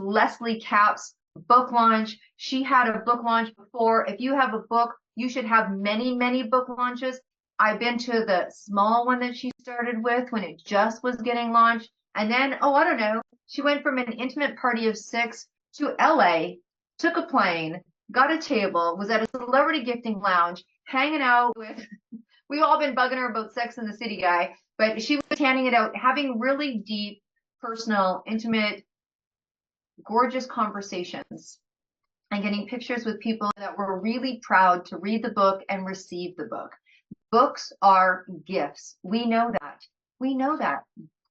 Leslie Capps' book launch. She had a book launch before. If you have a book, you should have many, many book launches. I've been to the small one that she started with when it just was getting launched. And then, oh, I don't know, she went from an intimate party of 6 to LA, took a plane, got a table, was at a celebrity gifting lounge, hanging out with, we've all been bugging her about Sex in the City guy, but she was handing it out, having really deep, personal, intimate, gorgeous conversations and getting pictures with people that were really proud to read the book and receive the book. Books are gifts. We know that. We know that.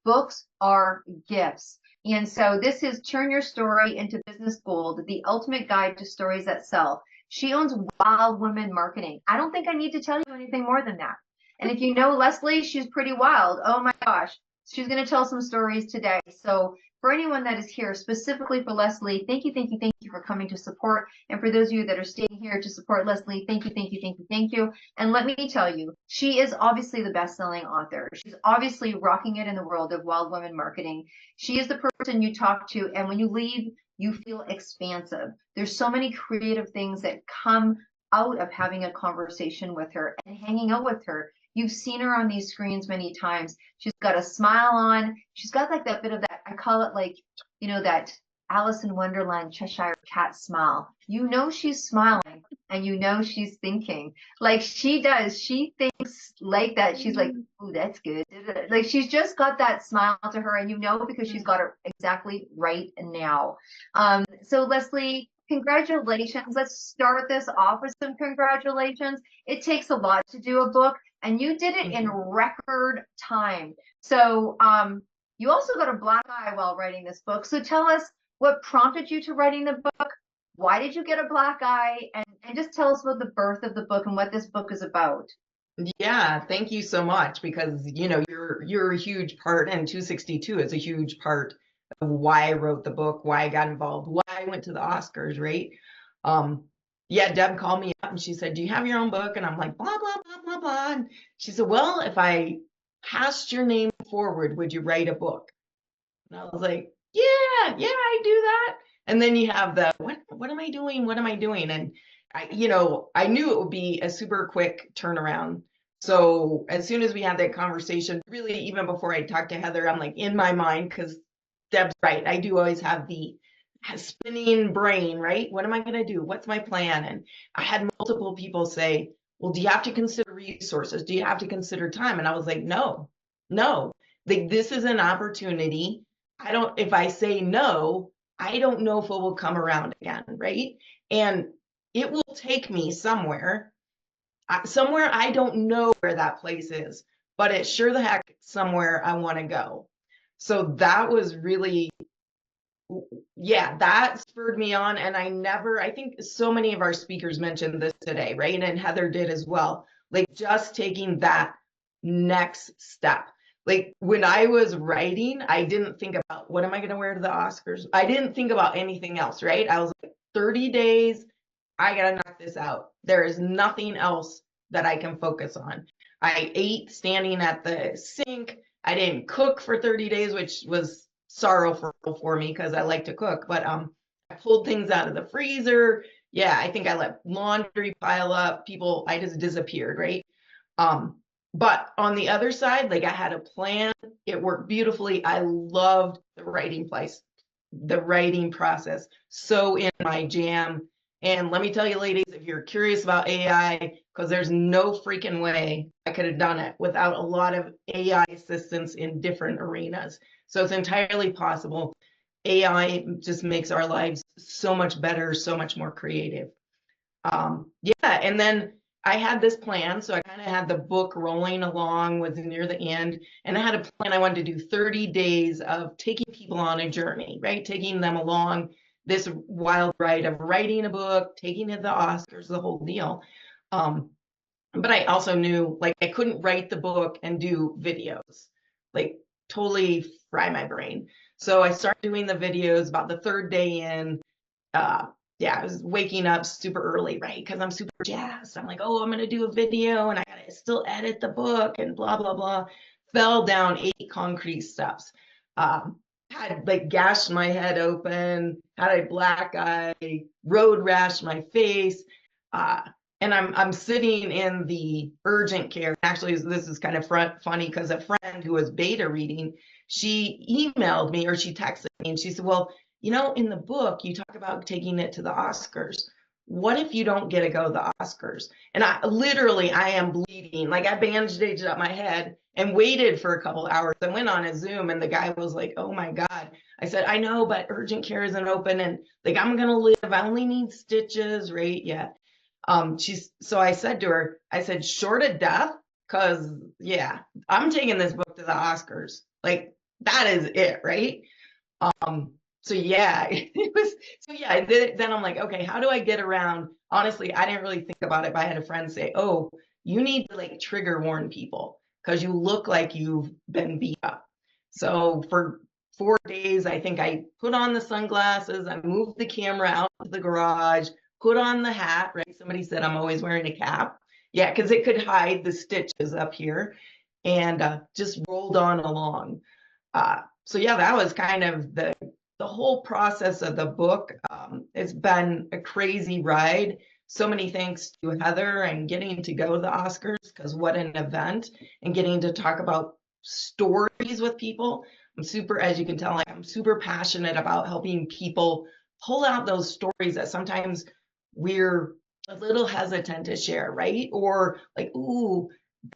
Books are gifts. And so this is Turn Your Story into Business Gold, the ultimate guide to stories that sell. She owns Wild Women Marketing. I don't think I need to tell you anything more than that. And if you know Leslie, she's pretty wild. Oh my gosh. She's going to tell some stories today. So for anyone that is here, specifically for Leslie, thank you, thank you, thank you for coming to support. And for those of you that are staying here to support Leslie, thank you, thank you, thank you, thank you. And let me tell you, she is obviously the best-selling author. She's obviously rocking it in the world of Wild Women Marketing. She is the person you talk to, and when you leave, you feel expansive. There's so many creative things that come out of having a conversation with her and hanging out with her. You've seen her on these screens many times. She's got a smile on. She's got like that bit of that, I call it like, you know, that Alice in Wonderland Cheshire cat smile. You know she's smiling and you know she's thinking like she does. She thinks like that. She's like, oh, that's good. Like she's just got that smile to her, and you know because she's got it exactly right now. So Leslie, congratulations. Let's start this off with some congratulations. It takes a lot to do a book, and you did it in record time. So you also got a black eye while writing this book. So tell us what prompted you to writing the book. Why did you get a black eye? And just tell us about the birth of the book and what this book is about. Yeah, thank you so much, because you know you're a huge part, and 262 is a huge part of why I wrote the book, why I got involved, why I went to the Oscars, right? Yeah, Deb called me up and she said, "Do you have your own book?" And I'm like, blah blah blah blah blah. And she said, "Well, if I passed your name forward, would you write a book?" And I was like, "Yeah, I do that." And then you have the what am I doing? What am I doing? And I knew it would be a super quick turnaround. So as soon as we had that conversation, really even before I talked to Heather, I'm like in my mind, because Deb's right. I do always have the spinning brain, right? What am I going to do? What's my plan? And I had multiple people say, "Well, do you have to consider resources? Do you have to consider time?" And I was like, no. Like, this is an opportunity. If I say no, I don't know if it will come around again, right? And it will take me somewhere I don't know where that place is, but it's sure the heck somewhere I want to go. So that was really, yeah, that spurred me on. And I think so many of our speakers mentioned this today, right? And Heather did as well. Like, just taking that next step. Like, when I was writing, I didn't think about what am I going to wear to the Oscars. I didn't think about anything else, right? I was like, 30 days, I got to knock this out. There is nothing else that I can focus on. I ate standing at the sink. I didn't cook for 30 days, which was sorrowful for me because I like to cook, but I pulled things out of the freezer. Yeah, I think I let laundry pile up. I just disappeared, right? But on the other side, like, I had a plan. It worked beautifully. I loved the writing process. So in my jam. And let me tell you, ladies, if you're curious about AI, because there's no freaking way I could have done it without a lot of AI assistance in different arenas. So it's entirely possible. AI just makes our lives so much better, so much more creative. Yeah, and then I had this plan. So I kind of had the book rolling along, was near the end, and I had a plan. I wanted to do 30 days of taking people on a journey, right? Taking them along this wild ride of writing a book, taking it to the Oscars, the whole deal. But I also knew, like, I couldn't write the book and do videos, like, totally fry my brain. So I started doing the videos about the third day in. Yeah, I was waking up super early, right? Because I'm super jazzed. I'm like, oh, I'm going to do a video and I got to still edit the book and blah, blah, blah. Fell down 8 concrete steps. had like gashed my head open, had a black eye, road rash my face. Uh, and I'm sitting in the urgent care. Actually, this is kind of funny because a friend who was beta reading, she emailed me or she texted me and she said, well, you know, in the book, you talk about taking it to the Oscars. What if you don't get to go to the Oscars? And I am bleeding. Like I bandaged up my head and waited for a couple hours. I went on a Zoom and the guy was like, oh my God. I said, I know, but urgent care isn't open and like I'm gonna live. I only need stitches, right? Yeah. So I said to her, I said, short of death, because yeah, I'm taking this book to the Oscars. Like that is it, right? So yeah, it was so yeah, then I'm like, okay, how do I get around? Honestly, I didn't really think about it, but I had a friend say, oh, you need to like trigger warn people because you look like you've been beat up. So for 4 days, I think I put on the sunglasses, I moved the camera out to the garage, put on the hat, right? Somebody said I'm always wearing a cap. Yeah, because it could hide the stitches up here, and just rolled on along. So yeah, that was kind of the whole process of the book. It's been a crazy ride. So many thanks to Heather and getting to go to the Oscars, because what an event, and getting to talk about stories with people. I'm super, as you can tell, like I'm super passionate about helping people pull out those stories that sometimes we're a little hesitant to share, right? Or like, ooh,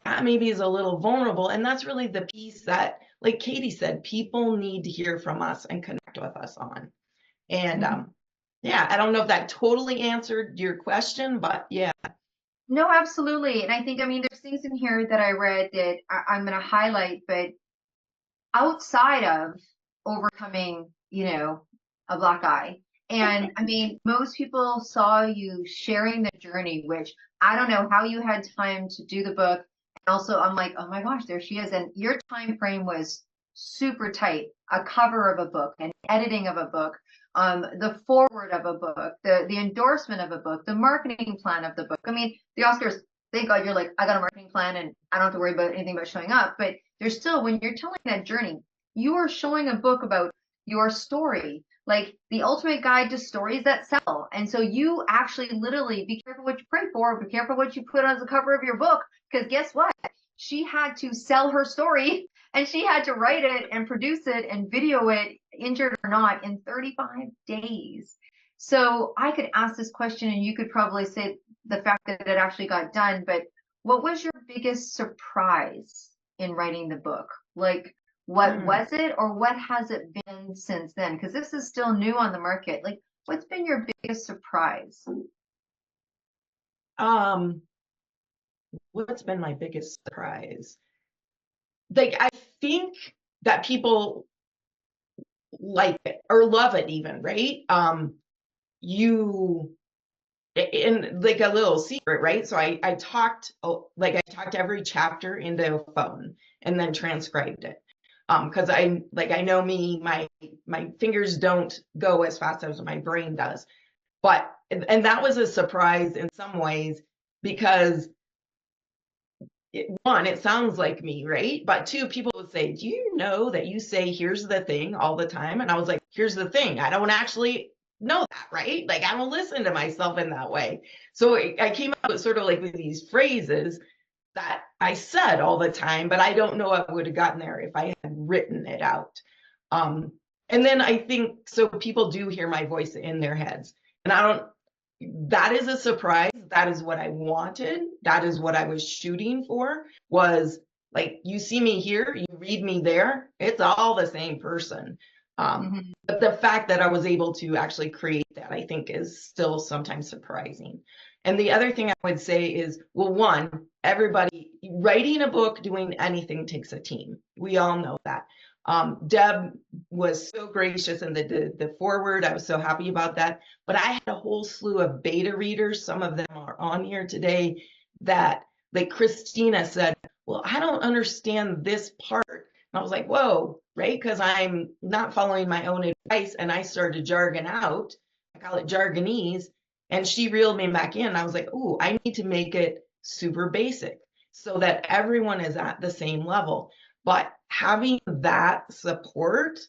that maybe is a little vulnerable. And that's really the piece that, like Katie said, people need to hear from us and connect with us on. And yeah, I don't know if that totally answered your question, but yeah. No, absolutely. And I think, I mean, there's things in here that I read that I'm going to highlight, but outside of overcoming, a black eye. And I mean, most people saw you sharing the journey, which I don't know how you had time to do the book. And also, I'm like, oh my gosh, there she is. And your time frame was super tight. A cover of a book, an editing of a book, the forward of a book, the endorsement of a book, the marketing plan of the book. I mean, the Oscars, thank God you're like, I got a marketing plan and I don't have to worry about anything about showing up. But there's still, when you're telling that journey, you are showing a book about your story, like the ultimate guide to stories that sell. And so you actually literally be careful what you pray for, be careful what you put on the cover of your book, because guess what? She had to sell her story and she had to write it and produce it and video it, injured or not, in 35 days. So I could ask this question and you could probably say the fact that it actually got done, but what was your biggest surprise in writing the book? Like, what was it, or what has it been since then? Because this is still new on the market. Like, what's been your biggest surprise? Um, what's been my biggest surprise? Like, I think that people like it or love it even, right? You in like a little secret, right? So I talked like I talked every chapter into a phone and then transcribed it. Because I know me, my fingers don't go as fast as my brain does. But and that was a surprise in some ways because one, it sounds like me, right? But two, people would say, do you know that you say, here's the thing all the time? And I was like, here's the thing. I don't actually know that, right? Like, I don't listen to myself in that way. So I came up with sort of like with these phrases that I said all the time, but I don't know if I would have gotten there if I had written it out. Um, and then I think so people do hear my voice in their heads. And I don't that is a surprise. That is what I wanted. That is what I was shooting for, was like, you see me here, you read me there, it's all the same person. But the fact that I was able to actually create that, I think, is still sometimes surprising. And the other thing I would say is, well, one, everybody writing a book, doing anything takes a team. We all know that. Deb was so gracious in the forward. I was so happy about that. But I had a whole slew of beta readers. Some of them are on here today that, like Christina said, well, I don't understand this part. And I was like, whoa, right? Because I'm not following my own advice. And I started jargon out. I call it jargonese. And she reeled me back in. I was like, ooh, I need to make it super basic so that everyone is at the same level. But having that support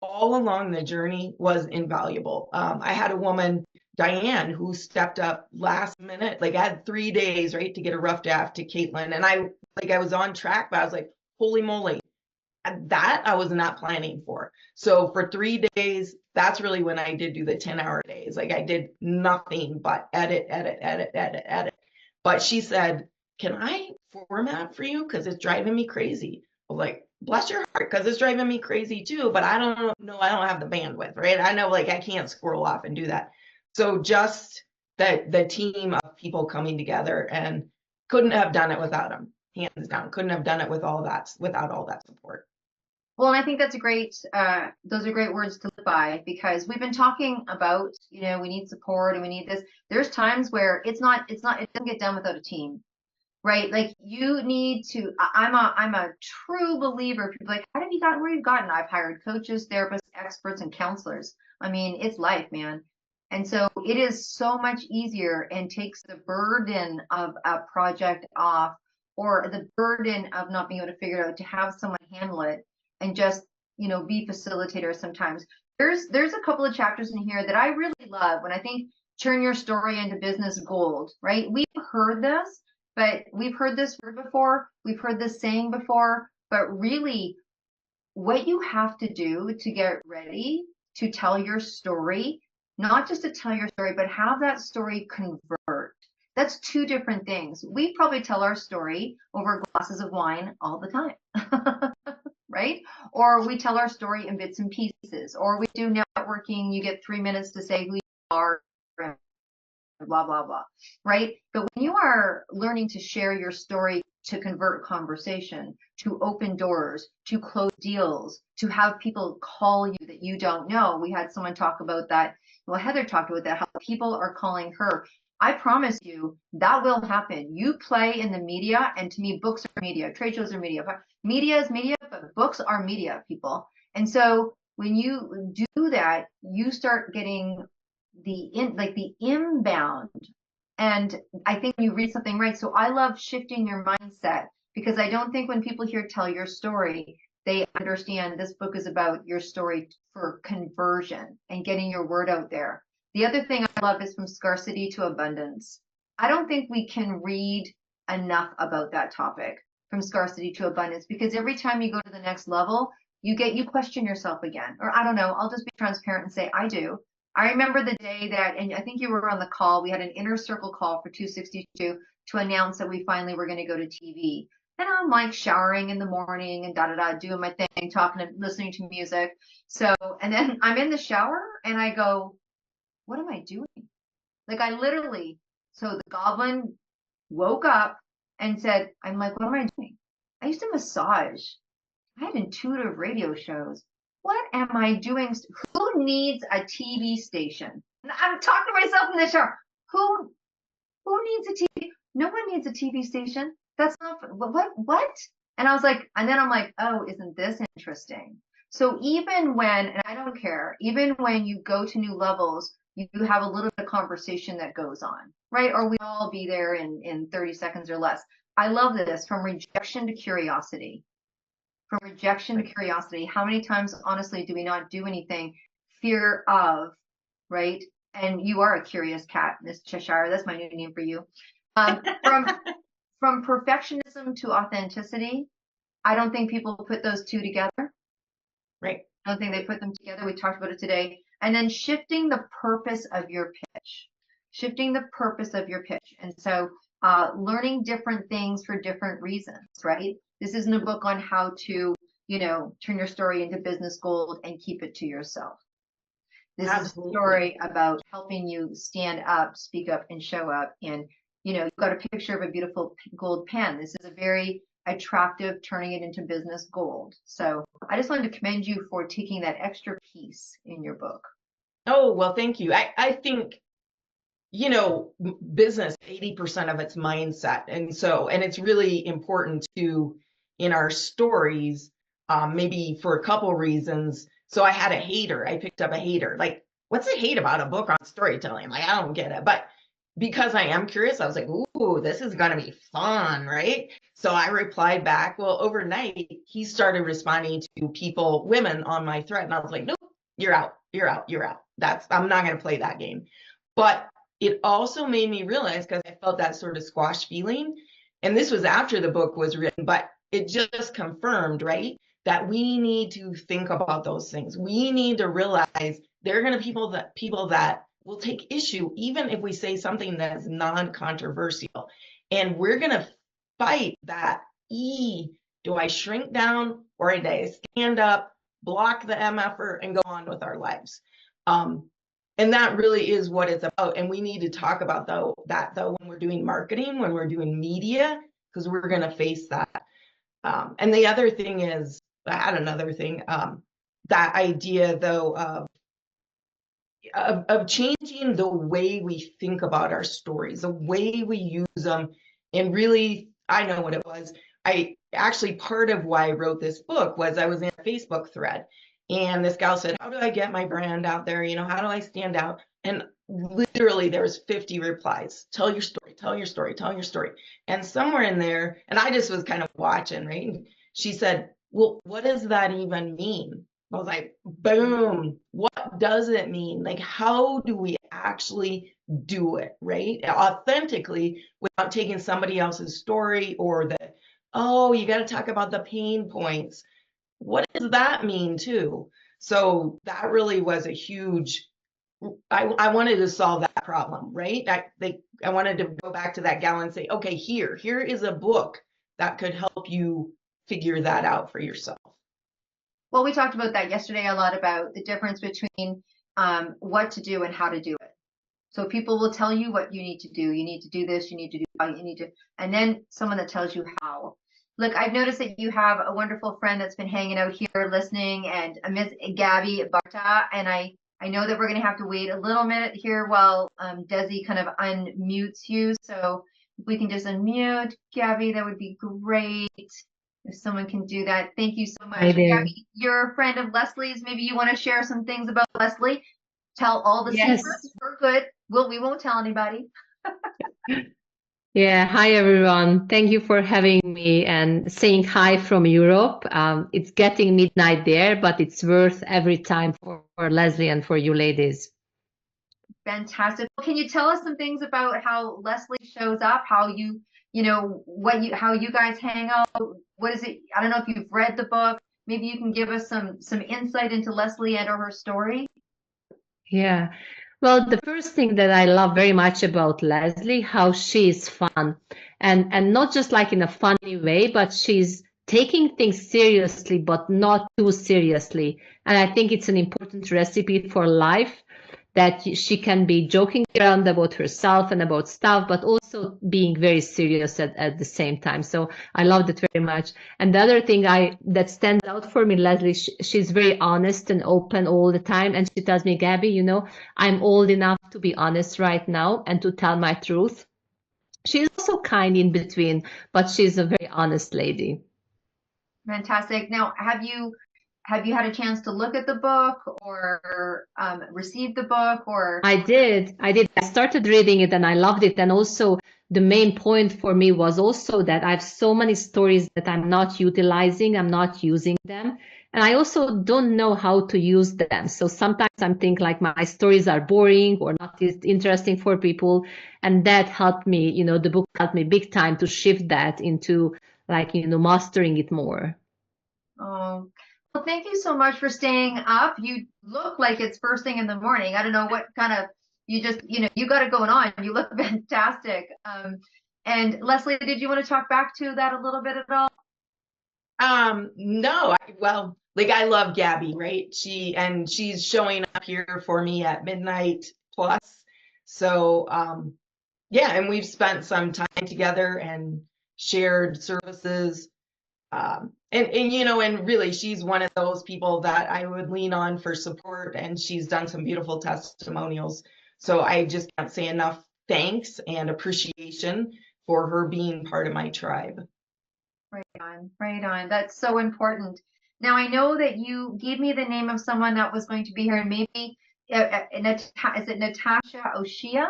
all along the journey was invaluable. I had a woman, Diane, who stepped up last minute. Like I had 3 days, right, to get a rough draft to Caitlin. And I was on track, but I was like, holy moly, that I was not planning for. So for 3 days, that's really when I did do the 10-hour days. Like I did nothing but edit, edit, edit, edit, edit. But she said, can I format for you? Because it's driving me crazy. I was like, bless your heart, because it's driving me crazy too. But I don't know, I don't have the bandwidth, right? I know like I can't squirrel off and do that. So just that the team of people coming together, and couldn't have done it without them, hands down. Couldn't have done it with all that, without all that support. Well, and I think that's a great, those are great words to live by, because we've been talking about, we need support and we need this. There's times where it doesn't get done without a team, right? Like you need to, I'm a true believer. People are like, how have you gotten where you've gotten? I've hired coaches, therapists, experts, and counselors. I mean, it's life, man. And so it is so much easier and takes the burden of a project off, or the burden of not being able to figure it out, to have someone handle it and just, be facilitator sometimes. There's a couple of chapters in here that I really love when I think turn your story into business gold, right? We've heard this, but we've heard this word before, we've heard this saying before, but really what you have to do to get ready to tell your story, not just to tell your story, but have that story convert. That's two different things. We probably tell our story over glasses of wine all the time, right? Or we tell our story in bits and pieces, or we do networking. You get 3 minutes to say who you are, blah, blah, blah, right? But when you are learning to share your story, to convert conversation, to open doors, to close deals, to have people call you that you don't know. We had someone talk about that. Well, Heather talked about that, how people are calling her. I promise you that will happen. You play in the media, and to me, books are media, trade shows are media. Media is media, but books are media, people. And so when you do that, you start getting the inbound. And I think you read something right. So I love shifting your mindset, because I don't think when people hear tell your story, they understand this book is about your story for conversion and getting your word out there. The other thing I love is from scarcity to abundance. I don't think we can read enough about that topic, from scarcity to abundance, because every time you go to the next level, you question yourself again. Or I don't know, I'll just be transparent and say I do. I remember the day that, and I think you were on the call, we had an inner circle call for 262 to announce that we finally were going to go to TV. And I'm like showering in the morning and doing my thing, talking and listening to music. So, and then I'm in the shower and I go, what am I doing? Like I literally, so the goblin woke up and said, I'm like, what am I doing? I used to massage. I had intuitive radio shows. What am I doing? Who needs a TV station? And I'm talking to myself in the shower. Who needs a TV? No one needs a TV station. That's not what? And I was like, and then I'm like, oh, isn't this interesting? So even when, and I don't care, even when you go to new levels, you have a little bit of conversation that goes on, right? Or we all be there in 30 seconds or less. I love this, from rejection to curiosity. From rejection to curiosity. How many times, honestly, do we not do anything? Fear of, right? And you are a curious cat, Miss Cheshire. That's my new name for you. From perfectionism to authenticity, I don't think people put those two together. Right. I don't think they put them together. We talked about it today. And then shifting the purpose of your pitch. Shifting the purpose of your pitch. And so learning different things for different reasons, right? This isn't a book on how to, turn your story into business gold and keep it to yourself. This Absolutely. is a story about helping you stand up, speak up, and show up. And, you've got a picture of a beautiful gold pen. This is a very attractive, turning it into business gold. So I just wanted to commend you for taking that extra piece in your book. Oh, well, thank you. I think, business, 80% of it's mindset. And it's really important to, in our stories, maybe for a couple reasons. So I had a hater. I picked up a hater. Like, what's the hate about a book on storytelling? Like, I don't get it. But because I am curious, I was like, ooh, this is going to be fun, right? So So I replied back, well, overnight, he started responding to people, women on my thread. And I was like, nope, you're out, you're out, you're out. I'm not going to play that game. But it also made me realize, because I felt that sort of squash feeling, and this was after the book was written, but it just confirmed, right, that we need to think about those things. We need to realize there are going to be people that will take issue, even if we say something that is non-controversial. And we're going to fight that do I shrink down or do I stand up, block the MFer, and go on with our lives? And that really is what it's about. And we need to talk about that when we're doing marketing, when we're doing media, because we're going to face that. And the other thing is, I had another thing, that idea though of changing the way we think about our stories, the way we use them. And really, I know what it was. I actually, part of why I wrote this book was I was in a Facebook thread, and this gal said, how do I get my brand out there? How do I stand out? And literally there was 50 replies. Tell your story, tell your story, tell your story. And somewhere in there, and I just was kind of watching, right? And she said, well, what does that even mean? I was like, boom, what does it mean? Like, how do we actually do it, right? Authentically, without taking somebody else's story or oh, you got to talk about the pain points. What does that mean too? So that really was a huge, I wanted to solve that problem, right? I wanted to go back to that gal and say, okay, here is a book that could help you figure that out for yourself. Well, we talked about that yesterday a lot, about the difference between what to do and how to do it. So people will tell you what you need to do. You need to do this, you need to do that, you need to, and then someone that tells you how. Look, I've noticed that you have a wonderful friend that's been hanging out here listening, and Miss Gabby Barta, and I know that we're going to have to wait a little minute here while Desi kind of unmutes you. So if we can just unmute Gabby, that would be great. If someone can do that, thank you so much. Hi there. Gabby, you're a friend of Leslie's. Maybe you want to share some things about Leslie. Tell all the Yes. secrets. We're good. We won't tell anybody. Yeah. Hi, everyone. Thank you for having me and saying hi from Europe. It's getting midnight there, but it's worth every time for Leslie and for you ladies. Fantastic. Can you tell us some things about how Leslie shows up? How how you guys hang out? What is it? I don't know if you've read the book. Maybe you can give us some insight into Leslie and or her story. Yeah. Well, the first thing that I love very much about Leslie, how she is fun, and not just like in a funny way, but she's taking things seriously, but not too seriously. And I think it's an important recipe for life, that she can be joking around about herself and about stuff, but also being very serious at the same time. So I love that very much. And the other thing that stands out for me, Leslie, she's very honest and open all the time. And she tells me, Gabby, I'm old enough to be honest right now and to tell my truth. She's also kind in between, but she's a very honest lady. Fantastic. Now, have you had a chance to look at the book or receive the book? Or I did. I started reading it and I loved it. And also the main point for me was also that I have so many stories that I'm not utilizing, I'm not using them. And I also don't know how to use them. So sometimes I'm thinking like my stories are boring or not interesting for people. And that helped me, the book helped me big time to shift that into mastering it more. Oh, well, thank you so much for staying up. You look like it's first thing in the morning. I don't know what kind of, you just, you got it going on. You look fantastic. And Leslie, did you want to talk back to that a little bit at all? No, I love Gabby, right? She's showing up here for me at midnight plus. So, yeah, and we've spent some time together and shared services. And really, she's one of those people that I would lean on for support, and she's done some beautiful testimonials. So I just can't say enough thanks and appreciation for her being part of my tribe. Right on. That's so important. Now, I know that you gave me the name of someone that was going to be here, and maybe is it Natasha Oshia?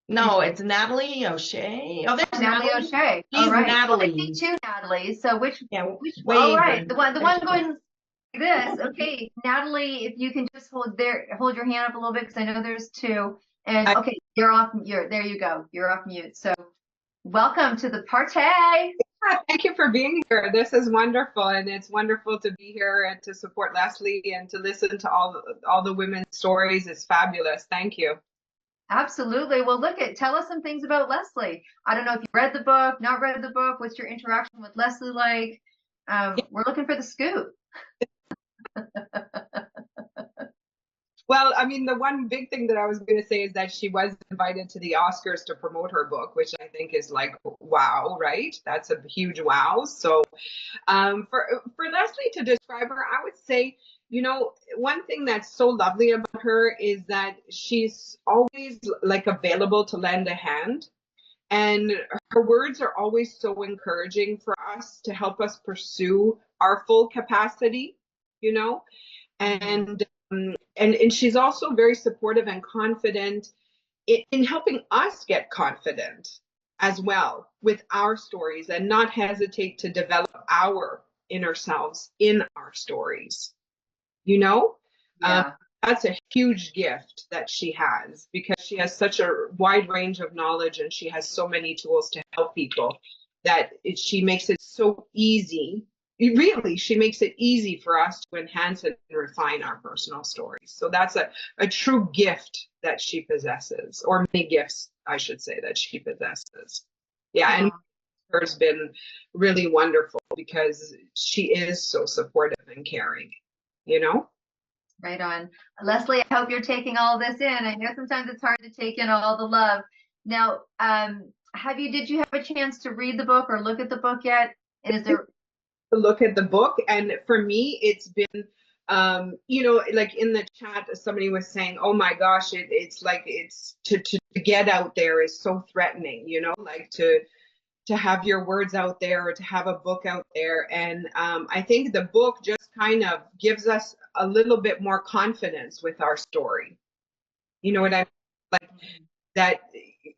No, it's Natalie O'Shea. Oh, there's Natalie O'Shea. She's All right. Natalie. Well, I see two Natalie. So which? Yeah, All way right. good. The one going like this. Okay, Natalie, if you can just hold your hand up a little bit because I know there's two. And okay, you're off. There you go. You're off mute. So welcome to the party. Thank you for being here. This is wonderful, and it's wonderful to be here and to support Leslie and to listen to all the women's stories. It's fabulous. Thank you. Absolutely. Well, tell us some things about Leslie. I don't know if you read the book, not read the book. What's your interaction with Leslie like? We're looking for the scoop. Well, I mean, the one big thing that I was going to say is that she was invited to the Oscars to promote her book, which I think is like, wow, right? That's a huge wow. So for Leslie to describe her, I would say, one thing that's so lovely about her is that she's always like available to lend a hand. And her words are always so encouraging for us to help us pursue our full capacity, and and she's also very supportive and confident in helping us get confident as well with our stories and not hesitate to develop our inner selves in our stories. Yeah. That's a huge gift that she has because she has such a wide range of knowledge and she has so many tools to help people that she makes it so easy. Really, she makes it easy for us to enhance and refine our personal stories. So that's a true gift that she possesses, or many gifts, I should say, that she possesses. Yeah, and her's been really wonderful because she is so supportive and caring, Right on. Leslie, I hope you're taking all this in. I know sometimes it's hard to take in all the love. Now, did you have a chance to read the book or look at the book yet? And is there to look at the book? And for me, it's been like in the chat, somebody was saying, oh my gosh, it's like it's to get out there is so threatening, like to have your words out there or to have a book out there. And I think the book just kind of gives us a little bit more confidence with our story. You know what I mean? Like that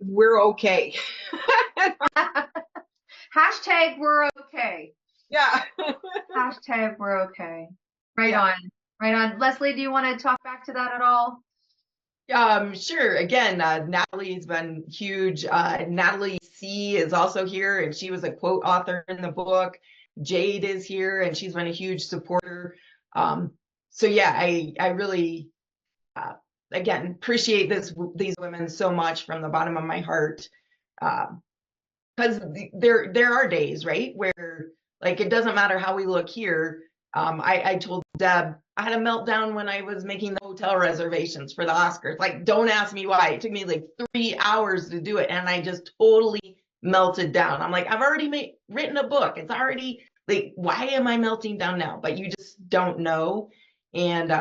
we're okay. Hashtag we're okay. Yeah. Hashtag we're okay. Right on. Right on. Leslie, do you want to talk back to that at all? Sure. Again, Natalie's been huge. Natalie C is also here, and she was a quote author in the book. Jade is here, and she's been a huge supporter. So yeah, I really, again, appreciate these women so much from the bottom of my heart. Because there are days, right, where like it doesn't matter how we look here. I told Deb I had a meltdown when I was making the hotel reservations for the Oscars. Like, don't ask me why. It took me like 3 hours to do it, and I just totally melted down. I'm like, I've already written a book. It's already like, why am I melting down now? But you just don't know. And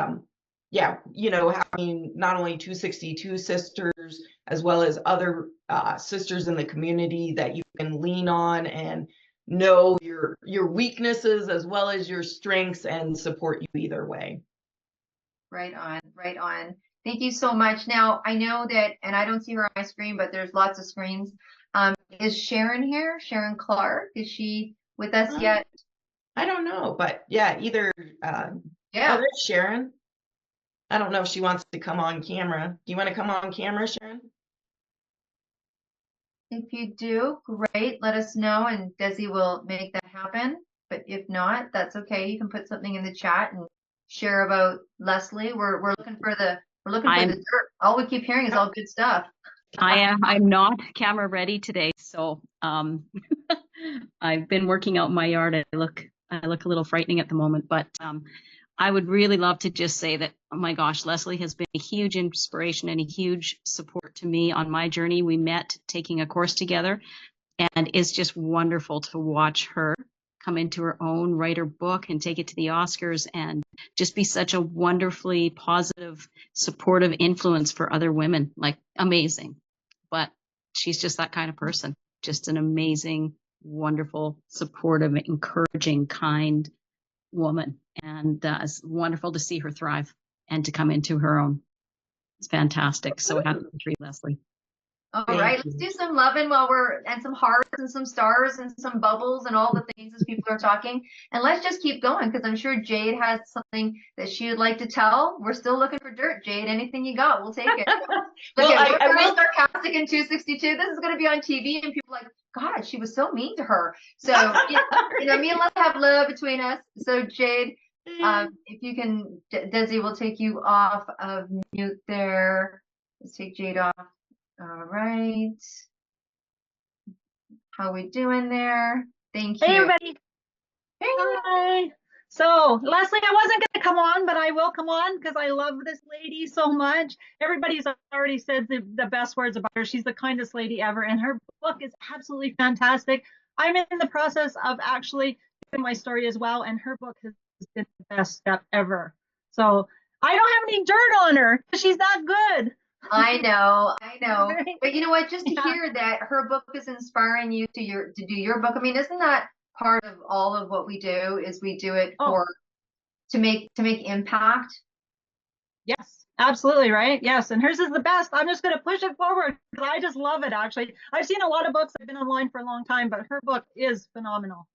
yeah, having not only 262 sisters as well as other sisters in the community that you can lean on and know your weaknesses as well as your strengths and support you either way. Right on, right on. Thank you so much. Now, I know that, and I don't see her on my screen, but there's lots of screens. Is Sharon here? Sharon Clark? Is she with us yet? I don't know, but yeah, either. Yeah. Oh, there's Sharon. I don't know if she wants to come on camera. Do you want to come on camera, Sharon? If you do, great. Let us know, and Desi will make that happen. But if not, that's okay. You can put something in the chat and share about Leslie. We're looking for the dirt. All we keep hearing is all good stuff. I'm not camera ready today, so I've been working out in my yard. I look a little frightening at the moment, but I would really love to just say that, oh my gosh, Leslie has been a huge inspiration and a huge support to me on my journey. We met taking a course together, and it's just wonderful to watch her come into her own, write her book, and take it to the Oscars, and just be such a wonderfully positive, supportive influence for other women. Like, amazing. But she's just that kind of person, just an amazing, wonderful, supportive, encouraging, kind woman. And it's wonderful to see her thrive and to come into her own. It's fantastic. So happy to treat Leslie. All Thank right, you. let's do some loving and some hearts and some stars and some bubbles and all the things as people are talking. And let's just keep going because I'm sure Jade has something that she would like to tell. We're still looking for dirt, Jade. Anything you got, we'll take it. Well, Okay, I we're very will. sarcastic in 262. This is going to be on TV, and people are like, God, she was so mean to her. So me and let's have love between us. So Jade, if you can, Desi will take you off of mute there. Let's take Jade off. All right. How we doing there? Thank you. Hey, everybody. Hey. Hi. So, Leslie, I wasn't going to come on, but I will come on because I love this lady so much. Everybody's already said the best words about her. She's the kindest lady ever, and her book is absolutely fantastic. I'm in the process of actually doing my story as well, and her book has been the best step ever. So, I don't have any dirt on her because she's that good. I know. Right? But you know what? Just to hear that her book is inspiring you to do your book. I mean, isn't that part of all of what we do? Is we do it to make impact? Yes, absolutely, right? Yes, and hers is the best. I'm just going to push it forward because I just love it, actually. I've seen a lot of books. I've been online for a long time, but her book is phenomenal.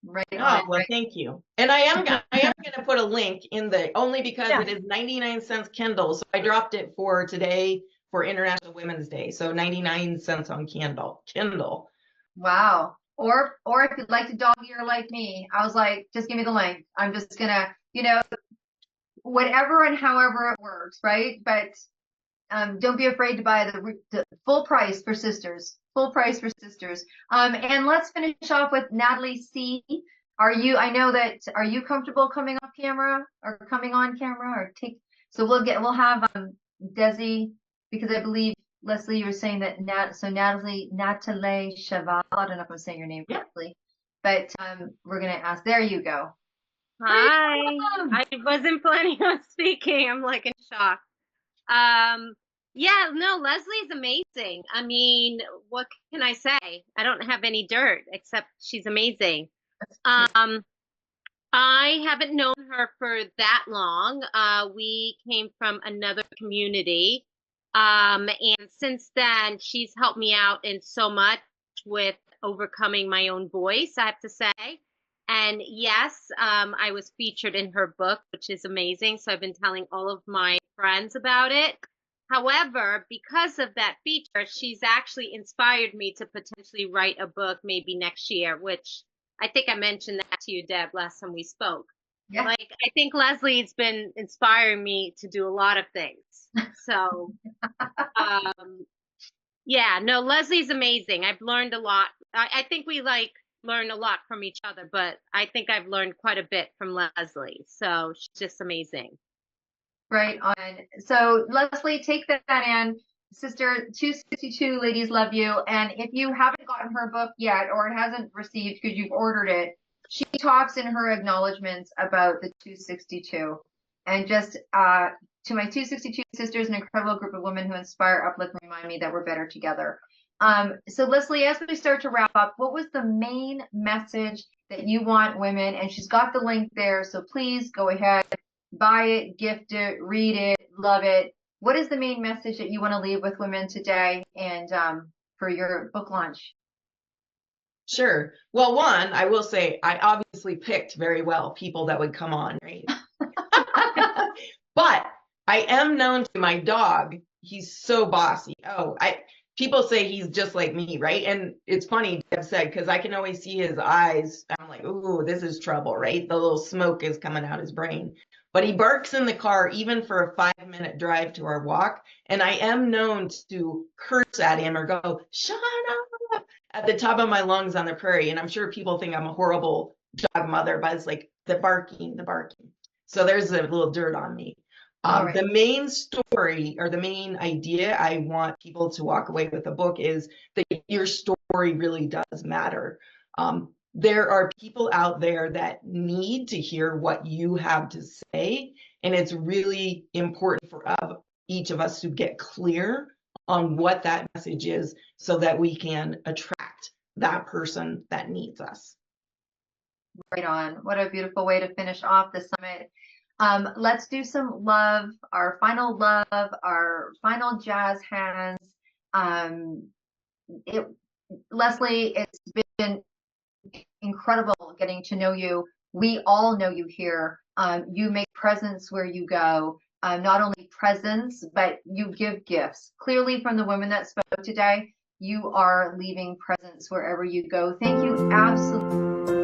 Right Oh, on. well, Right. thank you. And I am gonna put a link in only because it is 99 cents Kindle. So I dropped it for today for International Women's Day. So 99 cents on Kindle. Wow. Or if you'd like to dog ear like me, I was like, just give me the link. I'm just gonna, whatever and however it works, right? But don't be afraid to buy the full price for sisters. Full price for sisters. And let's finish off with Natalie C. Are you comfortable coming off camera or coming on camera or so we'll have Desi, because I believe Leslie, you were saying that Natalie Cheval, I don't know if I'm saying your name correctly, but we're gonna ask. There you go. Hi. I wasn't planning on speaking. I'm like in shock. Yeah, no, Leslie's amazing. I mean, what can I say? I don't have any dirt except she's amazing. I haven't known her for that long. We came from another community. And since then, she's helped me out in so much with overcoming my own voice, I have to say. And yes, I was featured in her book, which is amazing. So I've been telling all of my friends about it. However, because of that feature, she's actually inspired me to potentially write a book maybe next year, which I think I mentioned that to you, Deb, last time we spoke. Yeah. Like, I think Leslie's been inspiring me to do a lot of things. So, yeah, no, Leslie's amazing. I've learned a lot. I think we learn a lot from each other, but I think I've learned quite a bit from Leslie. So she's just amazing. Right on. So Leslie, take that in. Sister 262, ladies love you. And if you haven't gotten her book yet, or it hasn't received because you've ordered it, she talks in her acknowledgments about the 262. And just to my 262 sisters, an incredible group of women who inspire, uplift, and remind me that we're better together. So Leslie, as we start to wrap up, what was the main message that you want women? And she's got the link there, so please go ahead. Buy it, gift it, read it, love it. What is the main message that you want to leave with women today and for your book launch? Sure. Well, one, I will say I obviously picked very well people that would come on, right? But I am known to my dog. He's so bossy. People say he's just like me, right? And it's funny, Deb said, because I can always see his eyes. I'm like, ooh, this is trouble, right? The little smoke is coming out his brain. But he barks in the car, even for a 5-minute drive to our walk. And I am known to curse at him or go, shut up, at the top of my lungs on the prairie. And I'm sure people think I'm a horrible dog mother, but it's like the barking. So there's a little dirt on me. Right. The main story or the main idea I want people to walk away with the book is that your story really does matter. There are people out there that need to hear what you have to say, and it's really important for each of us to get clear on what that message is so that we can attract that person that needs us. Right on. What a beautiful way to finish off the summit. Let's do some love, our final jazz hands. Leslie, it's been incredible getting to know you. We all know you here. You make presence where you go. Not only presence, but you give gifts. Clearly, from the women that spoke today, you are leaving presence wherever you go. Thank you absolutely